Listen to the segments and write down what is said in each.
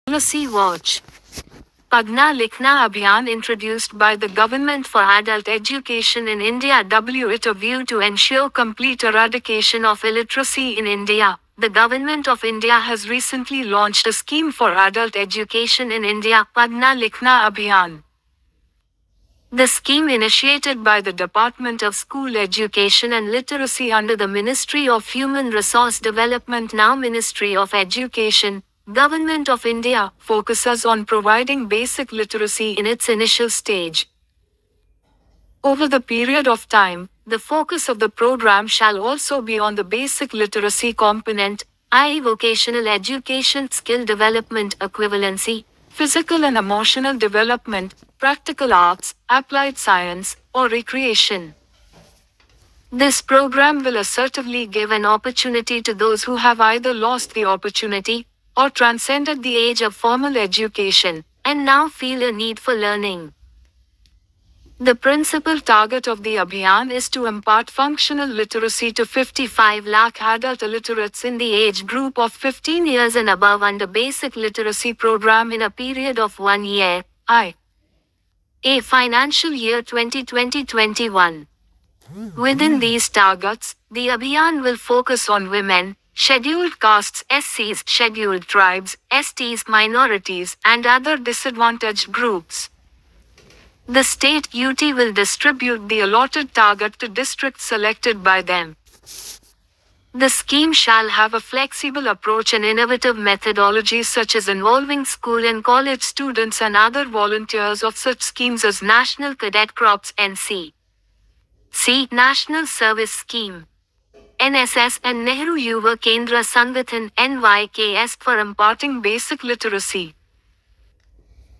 Policy Watch. Padhna Likhna Abhiyan introduced by the Government for Adult Education in India with a view to ensure complete eradication of illiteracy in India. The Government of India has recently launched a scheme for adult education in India, Padhna Likhna Abhiyan. The scheme, initiated by the Department of School Education and Literacy under the Ministry of Human Resource Development, now Ministry of Education, Government of India, focuses on providing basic literacy in its initial stage. Over the period of time, the focus of the program shall also be on the basic literacy component, i.e. vocational education, skill development, equivalency, physical and emotional development, practical arts, applied science, or recreation. This program will assertively give an opportunity to those who have either lost the opportunity or transcended the age of formal education and now feel a need for learning. The principal target of the Abhiyan is to impart functional literacy to 55 lakh adult illiterates in the age group of 15 years and above under Basic Literacy Program in a period of 1 year, i.e. financial year 2020-21. Within these targets, the Abhiyan will focus on women, scheduled castes, SCs, scheduled tribes, STs, minorities, and other disadvantaged groups. The state UT will distribute the allotted target to districts selected by them. The scheme shall have a flexible approach and innovative methodologies such as involving school and college students and other volunteers of such schemes as National Cadet Corps (NC), National Service Scheme (NSS), and Nehru Yuva Kendra Sanghathan (NYKS) for imparting basic literacy.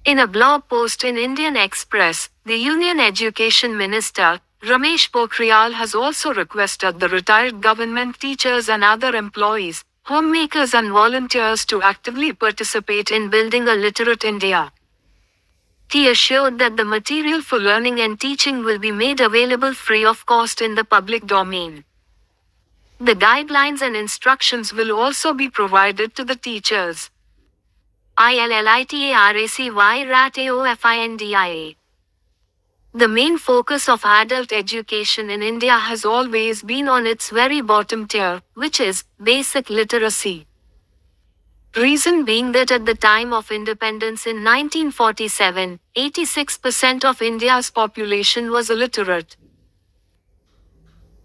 In a blog post in Indian Express, the Union Education Minister, Ramesh Pokhriyal, has also requested the retired government teachers and other employees, homemakers and volunteers to actively participate in building a literate India. He assured that the material for learning and teaching will be made available free of cost in the public domain. The guidelines and instructions will also be provided to the teachers. ILLITARACY The main focus of adult education in India has always been on its very bottom tier, which is basic literacy. Reason being that at the time of independence in 1947, 86% of India's population was illiterate.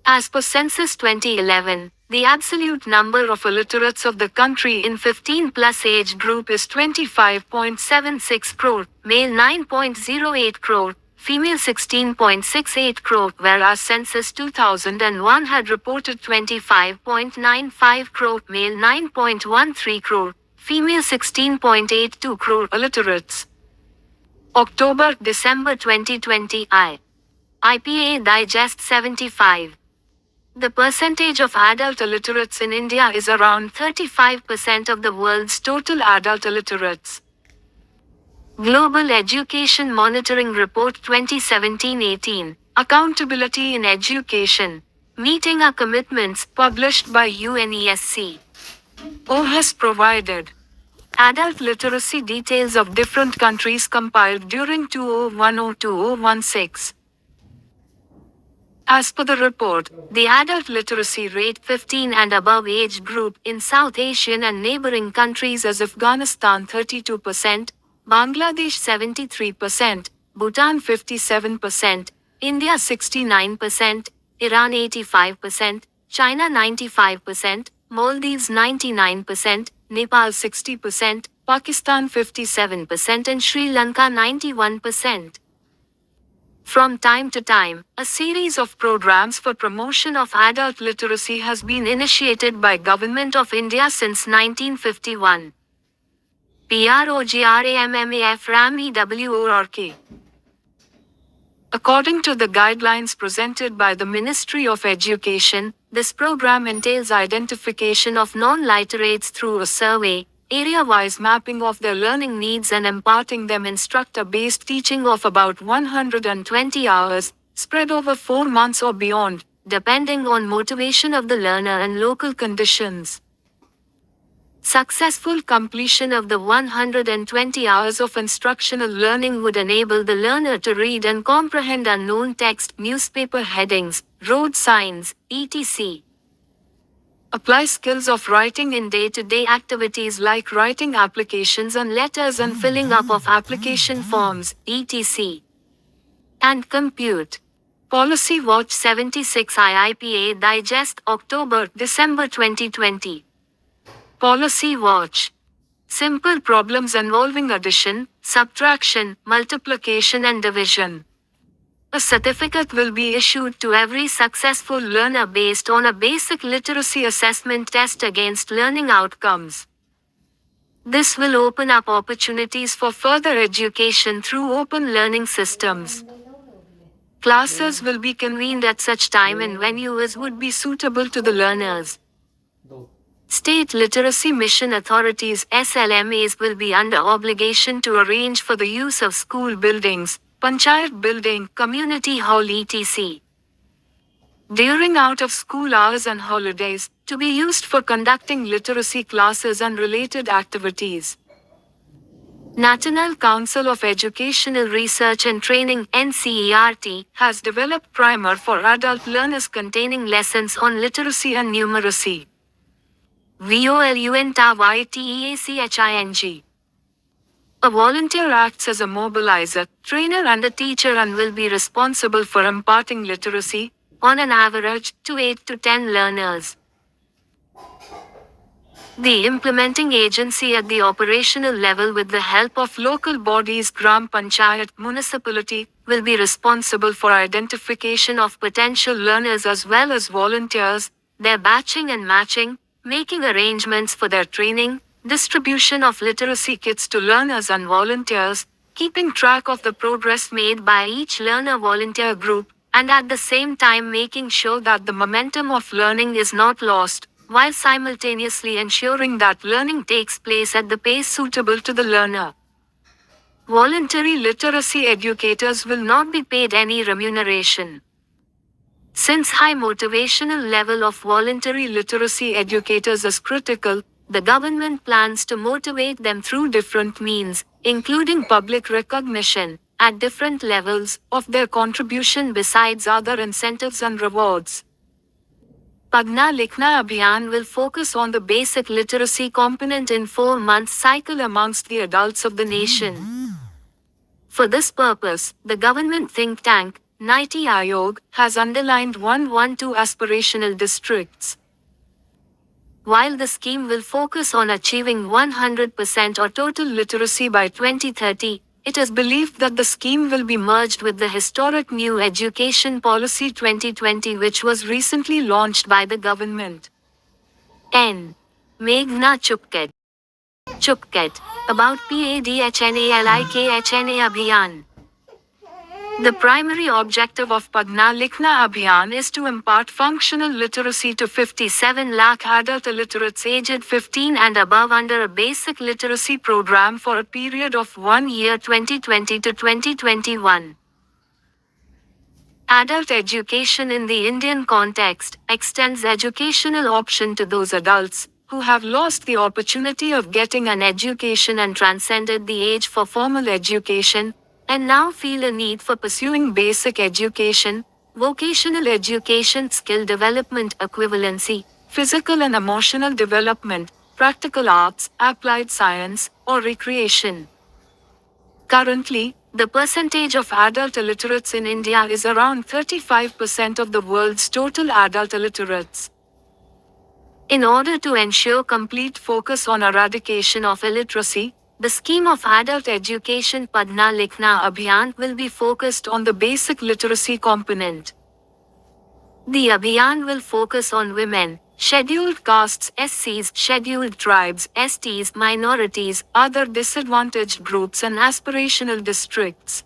As per Census 2011, the absolute number of illiterates of the country in 15+ age group is 25.76 crore, male 9.08 crore, female 16.68 crore, whereas Census 2001 had reported 25.95 crore, male 9.13 crore, female 16.82 crore illiterates. October-December 2020 IPA Digest 75. The percentage of adult illiterates in India is around 35% of the world's total adult illiterates. Global Education Monitoring Report 2017-18, Accountability in Education, Meeting Our Commitments, published by UNESCO, has provided adult literacy details of different countries compiled during 2010-2016. As per the report, the adult literacy rate 15 and above age group in South Asian and neighboring countries as Afghanistan 32%, Bangladesh 73%, Bhutan 57%, India 69%, Iran 85%, China 95%, Maldives 99%, Nepal 60%, Pakistan 57% and Sri Lanka 91%. From time to time, a series of programs for promotion of adult literacy has been initiated by Government of India since 1951. PROGRAMMAFRAMEWORK. According to the guidelines presented by the Ministry of Education, this program entails identification of non-literates through a survey, area-wise mapping of their learning needs and imparting them instructor-based teaching of about 120 hours, spread over 4 months or beyond, depending on motivation of the learner and local conditions. Successful completion of the 120 hours of instructional learning would enable the learner to read and comprehend unknown text, newspaper headings, road signs, etc. Apply skills of writing in day-to-day activities like writing applications and letters and filling up of application forms, etc. And compute. Policy Watch 76 IIPA Digest October-December 2020. Policy Watch. Simple problems involving addition, subtraction, multiplication and division. A certificate will be issued to every successful learner based on a basic literacy assessment test against learning outcomes. This will open up opportunities for further education through open learning systems. Classes will be convened at such time and venue as would be suitable to the learners. State Literacy Mission Authorities (SLMAs) will be under obligation to arrange for the use of school buildings, panchayat building, community hall etc. during out-of-school hours and holidays, to be used for conducting literacy classes and related activities. National Council of Educational Research and Training (NCERT) has developed primer for adult learners containing lessons on literacy and numeracy. VOLUNTAYTEACHING. A volunteer acts as a mobilizer, trainer and a teacher and will be responsible for imparting literacy, on an average, to 8 to 10 learners. The implementing agency at the operational level with the help of local bodies Gram Panchayat municipality will be responsible for identification of potential learners as well as volunteers, their batching and matching, making arrangements for their training, distribution of literacy kits to learners and volunteers, keeping track of the progress made by each learner volunteer group, and at the same time making sure that the momentum of learning is not lost, while simultaneously ensuring that learning takes place at the pace suitable to the learner. Voluntary literacy educators will not be paid any remuneration. Since high motivational level of voluntary literacy educators is critical, the government plans to motivate them through different means, including public recognition, at different levels, of their contribution besides other incentives and rewards. Padhna Likhna Abhiyan will focus on the basic literacy component in 4-month cycle amongst the adults of the nation. For this purpose, the government think tank, Niti Aayog, has underlined 112 aspirational districts. While the scheme will focus on achieving 100% or total literacy by 2030, it is believed that the scheme will be merged with the historic New Education Policy 2020 which was recently launched by the government. N. Meghna Chupket. Chupket. About PADHNALIKHNA Abhiyan. The primary objective of Padhna Likhna Abhiyan is to impart functional literacy to 57 lakh adult illiterates aged 15 and above under a basic literacy program for a period of 1 year 2020 to 2021. Adult education in the Indian context extends educational option to those adults who have lost the opportunity of getting an education and transcended the age for formal education, and now feel a need for pursuing basic education, vocational education, skill development equivalency, physical and emotional development, practical arts, applied science, or recreation. Currently, the percentage of adult illiterates in India is around 35% of the world's total adult illiterates. In order to ensure complete focus on eradication of illiteracy, the scheme of adult education Padhna Likhna Abhiyan will be focused on the basic literacy component. The Abhiyan will focus on women, scheduled castes, SCs, scheduled tribes, STs, minorities, other disadvantaged groups and aspirational districts.